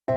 अरे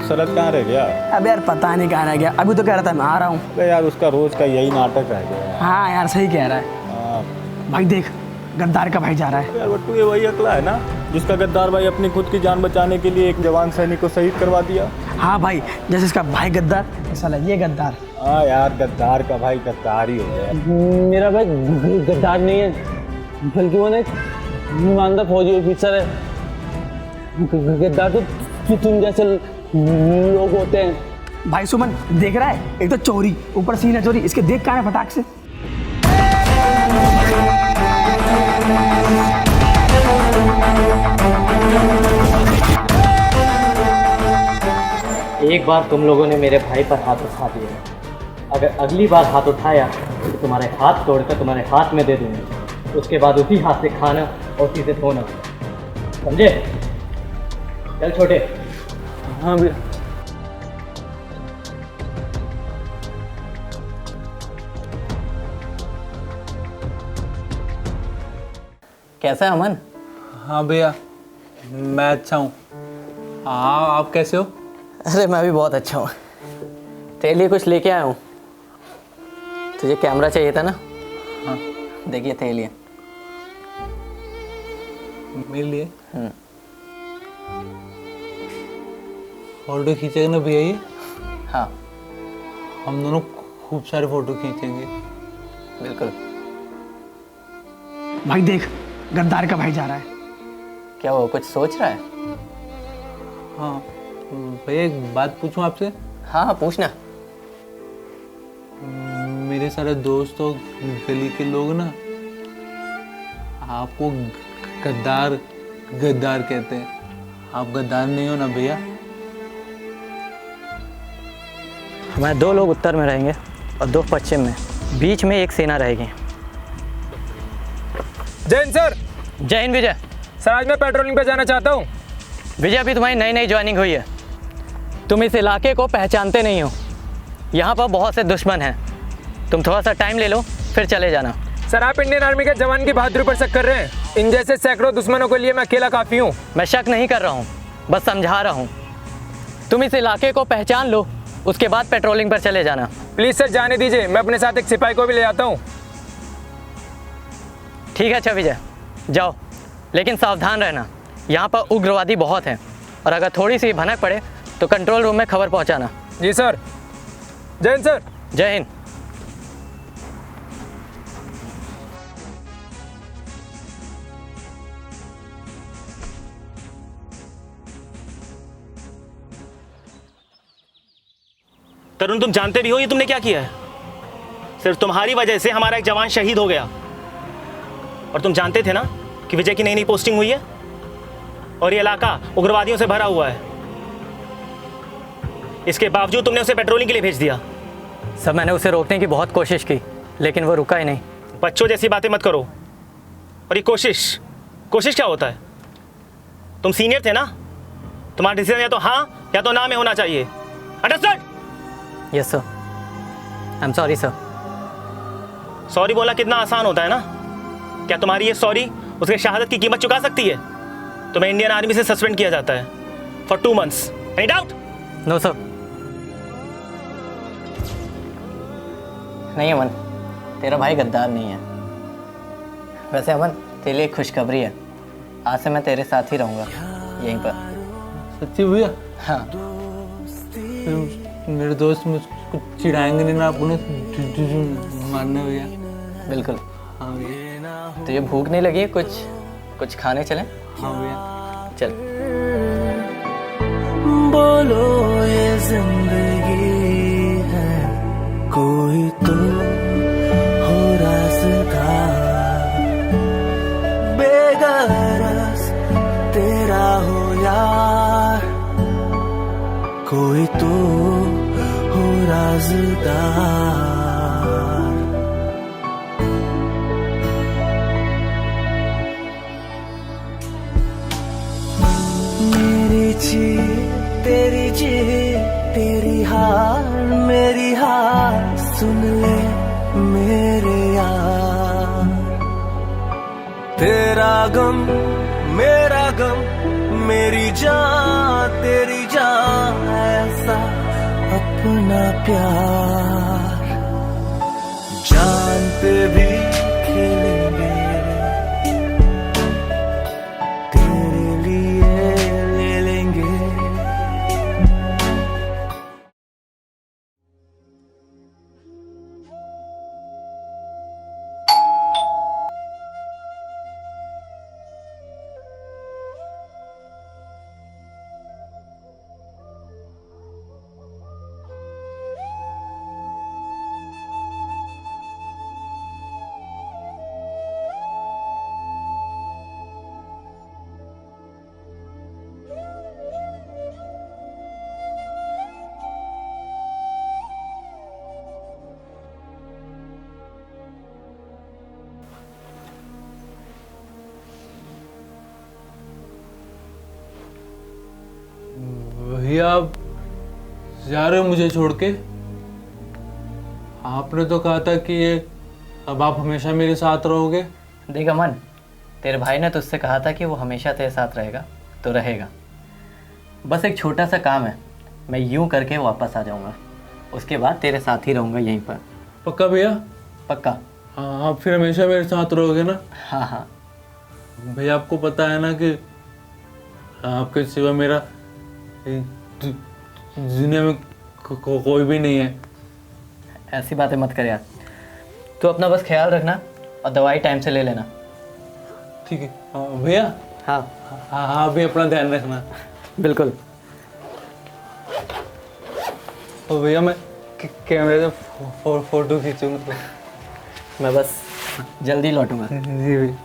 शरद कहाँ रह गया? अब यार पता नहीं कहाँ रह गया। अभी तो कह रहा था मैं आ रहा हूँ। अरे यार उसका रोज का यही नाटक रह गया है। हाँ यार सही कह रहा है। हाँ। भाई देख गद्दार का भाई जा रहा है। यार बट्टू ये वही अकला है ना जिसका गद्दार भाई अपनी खुद की जान बचाने के लिए एक जवान सैनिक को शहीद करवा दिया। हाँ भाई जैसे इसका भाई गद्दार साला ये गद्दार। हाँ यार गद्दार का भाई गद्दार ही हो गया। मेरा भाई गद्दार नहीं है, बल्कि वो ना एक ईमानदार फौजी ऑफिसर है। गद्दार तो तुम जैसे लोग होते हैं। भाई सुमन देख रहा है, एक तो चोरी ऊपर सीना चोरी, इसके देख कहाँ है फटाक से। एक बार तुम लोगों ने मेरे भाई पर हाथ उठा दिया, अगर अगली बार हाथ उठाया तो तुम्हारे हाथ तोड़कर तुम्हारे हाथ में दे दूंगा। उसके बाद उसी हाथ से खाना और उसी से धोना, समझे? चल छोटे। हाँ भैया। कैसा है अमन? हाँ भैया मैं अच्छा हूँ। हाँ आप कैसे हो? अरे मैं भी बहुत अच्छा हूँ। तेरे लिए कुछ लेके आया हूँ। तुझे कैमरा चाहिए था ना? हाँ देखिए तेरे लिए। मेरे लिए फोटो खींचेगा ना भैया ये? हाँ हम दोनों खूब सारे फोटो खींचेंगे। बिल्कुल। भाई देख गद्दार का भाई जा रहा है। क्या वो कुछ सोच रहा है? हाँ भैया एक बात पूछूं आपसे? हाँ हाँ पूछना। मेरे सारे दोस्त और गली के लोग ना आपको गद्दार गद्दार कहते हैं। आप गद्दार नहीं हो ना भैया? हमारे 2 लोग उत्तर में रहेंगे और 2 पश्चिम में, बीच में एक सेना रहेगी। जय हिंद सर। जय हिंद विजय। सर आज मैं पेट्रोलिंग पे जाना चाहता हूँ। विजय अभी तुम्हारी नई ज्वाइनिंग हुई है, तुम इस इलाके को पहचानते नहीं हो। यहाँ पर बहुत से दुश्मन हैं, तुम थोड़ा सा टाइम ले लो फिर चले जाना। सर आप इंडियन आर्मी के जवान की बहादुरी पर शक कर रहे हैं? इन जैसे सैकड़ों दुश्मनों के लिए मैं अकेला काफ़ी हूँ। मैं शक नहीं कर रहा हूँ, बस समझा रहा हूँ। तुम इस इलाके को पहचान लो, उसके बाद पेट्रोलिंग पर चले जाना। प्लीज़ सर जाने दीजिए, मैं अपने साथ एक सिपाही को भी ले आता हूँ। ठीक है अच्छा विजय जाओ, लेकिन सावधान रहना, यहाँ पर उग्रवादी बहुत हैं और अगर थोड़ी सी भनक पड़े तो कंट्रोल रूम में खबर पहुँचाना। जी सर। जय हिंद सर। जय हिंद। तरुण तुम जानते भी हो ये तुमने क्या किया है? सिर्फ तुम्हारी वजह से हमारा एक जवान शहीद हो गया। और तुम जानते थे ना कि विजय की नई पोस्टिंग हुई है और ये इलाका उग्रवादियों से भरा हुआ है। इसके बावजूद तुमने उसे पेट्रोलिंग के लिए भेज दिया। सब मैंने उसे रोकने की बहुत कोशिश की, लेकिन वो रुका ही नहीं। बच्चों जैसी बातें मत करो। और ये कोशिश क्या होता है? तुम सीनियर थे ना, तुम्हारा डिसीजन या तो हाँ या तो ना में होना चाहिए। Understand? Yes sir. I am sorry sir. Sorry बोलना कितना आसान होता है ना? क्या तुम्हारी ये सॉरी उसके शहादत की कीमत चुका सकती है? तुम्हें इंडियन आर्मी से सस्पेंड किया जाता है for 2 months। Any doubt? No sir. नहीं अमन, तेरा भाई गद्दार नहीं है। वैसे अमन तेरे लिए खुशखबरी है, आज से मैं तेरे साथ ही रहूँगा यहीं पर। सच्ची भैया? हाँ। मेरे दोस्त मुझको चिढ़ाएंगे नहीं ना आपको मारने भैया? बिल्कुल। हाँ भैया। तुझे भूख नहीं लगी? कुछ खाने चलें? हाँ भैया चल। बोलो ये जिंदगी है कोई तो हो रास्ता, बेगरज तेरा हो यार, कोई तो हो रास्ता। सुन ले मेरे यार, तेरा गम मेरा गम, मेरी जान तेरी जान, ऐसा अपना प्यार, जान पे भी खेलेंगे, तेरे लिए ले लेंगे। भैया आप जा रहे हो मुझे छोड़ के? आपने तो कहा था कि ये अब आप हमेशा मेरे साथ रहोगे। देख अमन, तेरे भाई ने तुझसे कहा था कि वो हमेशा तेरे साथ रहेगा, तो रहेगा। बस एक छोटा सा काम है, मैं यूं करके वापस आ जाऊंगा, उसके बाद तेरे साथ ही रहूंगा यहीं पर। पक्का भैया? पक्का। हाँ, आप फिर हमेशा मेरे साथ रहोगे ना? हाँ हाँ। भैया आपको पता है ना कि आपके सिवा मेरा दुनिया में कोई भी नहीं है। ऐसी बातें मत कर यार, तो अपना बस ख्याल रखना और दवाई टाइम से ले लेना। ठीक है भैया। हाँ हाँ हाँ भी अपना ध्यान रखना। बिल्कुल। और भैया मैं कैमरे से फोटो खींचूंगा। मैं बस जल्दी लौटूंगा। जी भैया।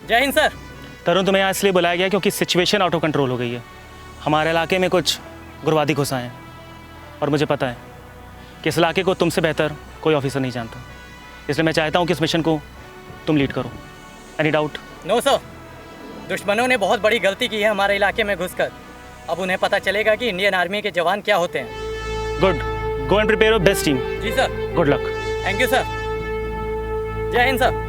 जय हिंद सर। तरुण, तुम्हें यहाँ इसलिए बुलाया गया क्योंकि सिचुएशन आउट ऑफ कंट्रोल हो गई है। हमारे इलाके में कुछ गुरवादी घुसा हैं और मुझे पता है कि इस इलाके को तुमसे बेहतर कोई ऑफिसर नहीं जानता। इसलिए मैं चाहता हूँ कि इस मिशन को तुम लीड करो। Any doubt? नो सर, दुश्मनों ने बहुत बड़ी गलती की है हमारे इलाके में घुसकर। अब उन्हें पता चलेगा कि इंडियन आर्मी के जवान क्या होते हैं। Good, go and prepare your best team. जी sir. Good luck. Thank you sir. जय हिंद सर।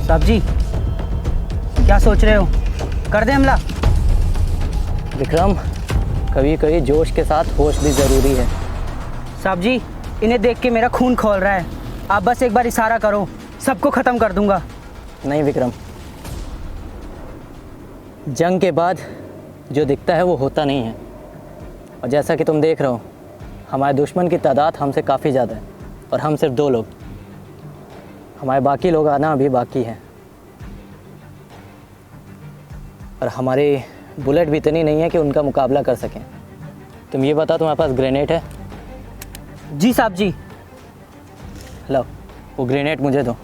साहब जी, क्या सोच रहे हो? कर दे हमला? विक्रम, कभी कभी जोश के साथ होश भी ज़रूरी है। साहब जी, इन्हें देख के मेरा खून खौल रहा है। आप बस एक बार इशारा करो, सबको ख़त्म कर दूंगा। नहीं विक्रम, जंग के बाद जो दिखता है वो होता नहीं है। और जैसा कि तुम देख रहे हो, हमारे दुश्मन की तादाद हमसे काफ़ी ज़्यादा है और हम सिर्फ 2 लोग। हमारे बाकी लोग आना अभी बाकी है और हमारी बुलेट भी इतनी नहीं है कि उनका मुकाबला कर सकें। तुम ये बता, तुम्हारे पास ग्रेनेड है? जी साहब जी। लो, वो ग्रेनेड मुझे दो।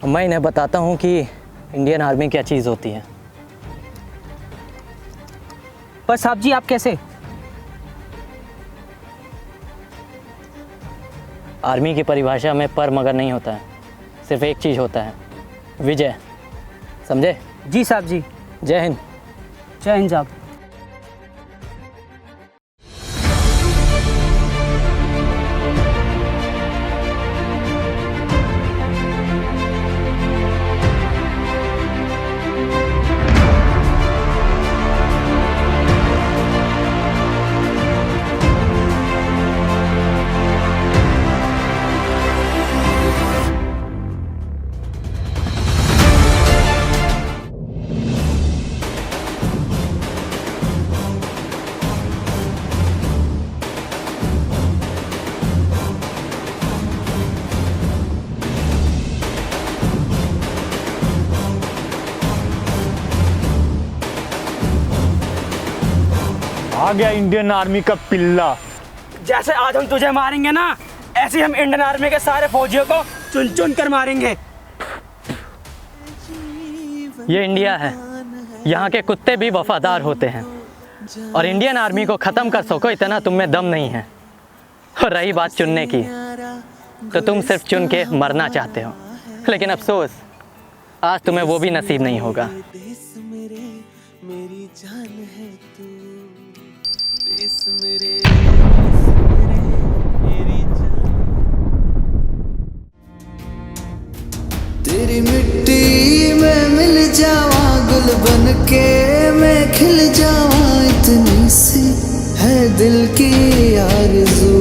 मैं इन्हें बताता हूँ कि इंडियन आर्मी क्या चीज़ होती है। पर साहब जी, आप कैसे? आर्मी की परिभाषा में पर मगर नहीं होता है, सिर्फ एक चीज़ होता है, विजय। समझे? जी साहब जी। जय हिंद। जय हिंद साहब। आ गया इंडियन आर्मी का पिल्ला। जैसे आज हम तुझे मारेंगे ना, ऐसे ही हम इंडियन आर्मी के सारे फौजियों को चुन चुन कर मारेंगे। ये इंडिया है, यहाँ के कुत्ते भी वफादार होते हैं और इंडियन आर्मी को ख़त्म कर सको इतना तुम में दम नहीं है। और रही बात चुनने की, तो तुम सिर्फ चुन के मरना चाहते हो, लेकिन अफसोस आज तुम्हें वो भी नसीब नहीं होगा। मेरी जान है तू, देश मेरे मेरी जान। तेरी मिट्टी में मिल जावा, गुल बन के मैं खिल जावा, इतनी सी है दिल की आरज़ू।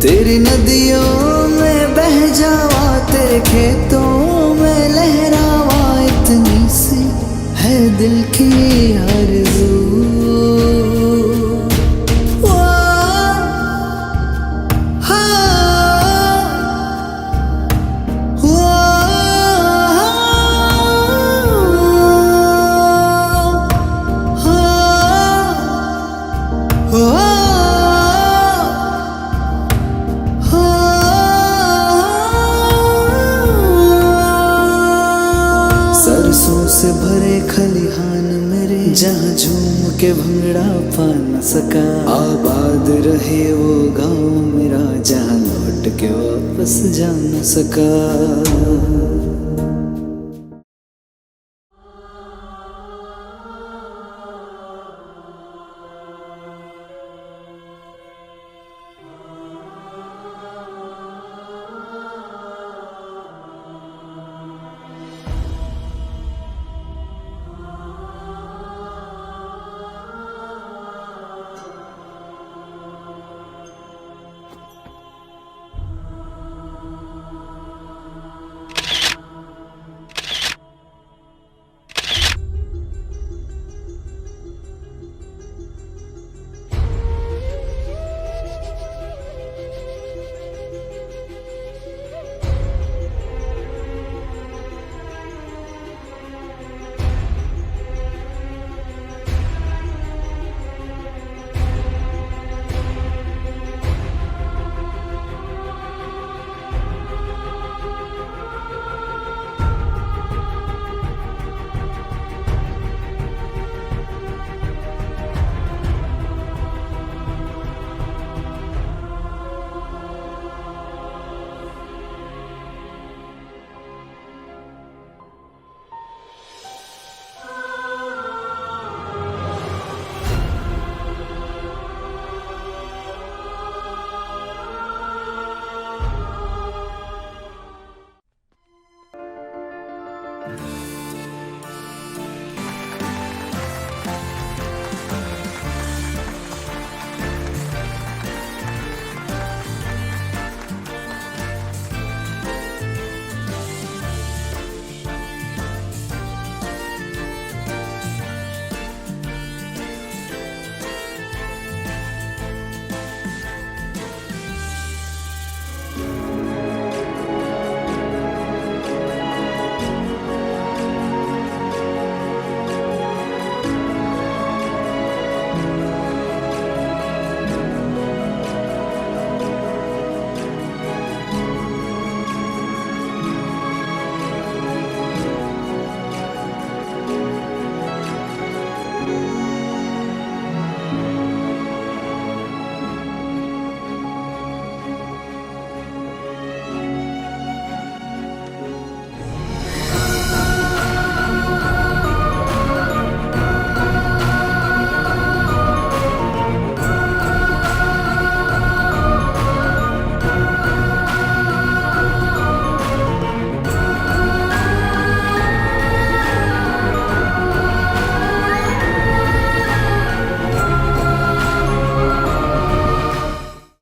तेरी नदियों में बह जावा, तेरे खेतों में लहरावा, इतनी सी है दिल की आरज़ू। सरसों से भरे खलिहान मेरे, जहाँ झूम के भंगड़ा पा न सका। आबाद रहे वो गाँव मेरा, जहाँ लौट के वापस जा न सका।